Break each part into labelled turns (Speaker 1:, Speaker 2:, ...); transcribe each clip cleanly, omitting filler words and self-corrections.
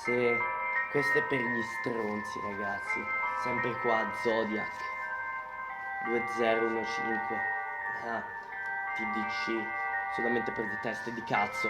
Speaker 1: Se questo è per gli stronzi, ragazzi. Sempre qua, Zodiac 2015. Ah, TDC. Solamente per le teste di cazzo.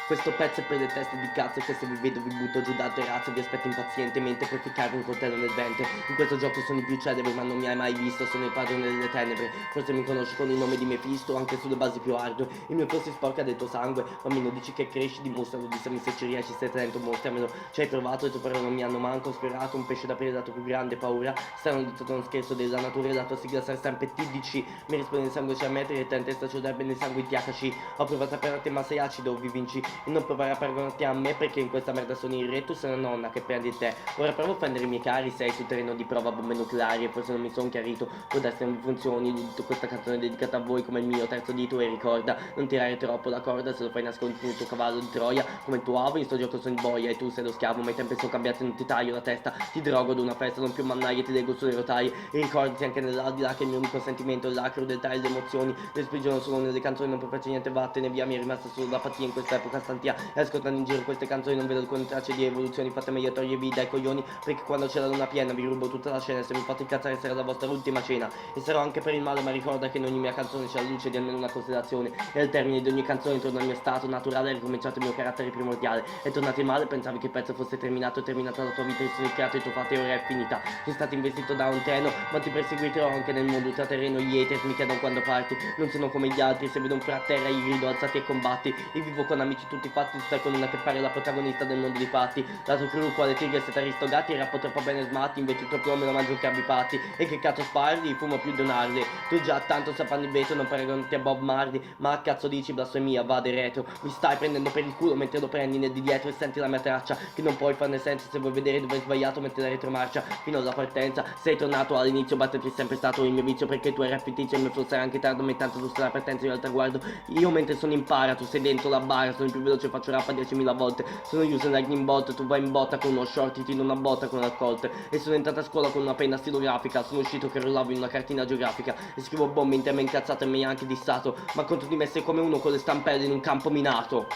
Speaker 1: Questo pezzo è per le teste di cazzo che se vi vedo vi butto giù da terrazzo. Vi aspetto impazientemente per ficcarvi un coltello nel ventre. In questo gioco sono il più celebre ma non mi hai mai visto. Sono il padrone delle tenebre. Forse mi conosci con il nome di Mephisto, anche sulle basi più ardue. Il mio flow si sporca del tuo sangue. Bambino, dici che cresci, dimostralo. Dissami se ci riesci, se talento, mostramelo. Ci hai provato e tu però non mi hanno manco sfiorato. Un pesce da preda, la tua più grande paura. Strano di tutto uno scherzo della natura e la tua sigla sarà sempre TDC. Mi risponde il sangue c'è a mettere e te in testa c'ho bene il sangue THC. Ho provato a parlarti ma sei acido, vi vinci. E non provare a paragonarti a me perché in questa merda sono il re, tu sei una nonna che prendi te. Ora provo a offendere i miei cari, sei sul terreno di prova bombe nucleari e forse non mi sono chiarito. Può essere non vi funzioni, tutta questa canzone è dedicata a voi come il mio terzo dito e ricorda non tirare troppo la corda se lo fai nascondere il tuo cavallo di Troia. Come il tuo avo in sto gioco sono il boia e tu sei lo schiavo, ma i tempi sono cambiati, non ti taglio la testa, ti drogo ad una festa, non più mannaie, ti leggo sulle rotaie. E ricordati anche nell'aldilà che il mio unico sentimento è la crudeltà e le emozioni. Le sprigiono solo nelle canzoni, non puoi farci niente, vattene via, mi è rimasta solo l'apatia in questa epoca stantia. E ascoltando in giro queste canzoni non vedo alcune tracce di evoluzioni, fate meglio a togliervi dai coglioni, perché quando c'è la luna piena vi rubo tutta la scena e se mi fate incazzare sarà la vostra ultima cena. E sarò anche per il male, ma ricorda che in ogni mia canzone c'è la luce di almeno una considerazione. E al termine di ogni canzone torno al mio stato naturale e ricominciato il mio carattere primordiale. È tornato il male, pensavi che il pezzo fosse terminato, è terminata la tua vita, io sono creato il tuo fatto e ora è finita. Sei stato investito da un treno, ma ti perseguiterò anche nel mondo ultraterreno. Gli haters mi chiedono quando parti, non sono come gli altri, se vedo un fra terra gli grido alzati e combatti. Io vivo con amici tutti fatti, tu stai con una che pare la protagonista del mondo dei fatti. Lato crew, quale tigre siete aristogati, il rappo troppo bene smatti, invece il tuo più me lo mangio che abipati. E che cazzo sparli, fumo più di un Harley. Tu già tanto sapranno il vetro, non paragonati a Bob Marley. Ma cazzo dici blasfemia, vade retro. Mi stai prendendo per il culo mentre lo prendi nel di dietro e senti la mia traccia, che non puoi farne senso se vuoi vedere dove hai sbagliato, metti la retromarcia fino alla partenza. Sei tornato all'inizio, batterti è sempre stato il mio vizio, perché tu eri fittizio e il mio flow sarà anche tardo, ma intanto tu stai alla partenza io al traguardo. Io mentre sono in para, tu sei dentro la bara, sono il più veloce, faccio rap a 10.000 volte. Sono user lightning bot, tu vai in botta con uno short, ti tiro una botta con una colt. E sono entrato a scuola con una penna stilografica, sono uscito che rollavo in una cartina geografica. E scrivo bombe in tema incazzato e mi hai anche dissato, ma contro di me sei come uno con le stampelle in un campo minato.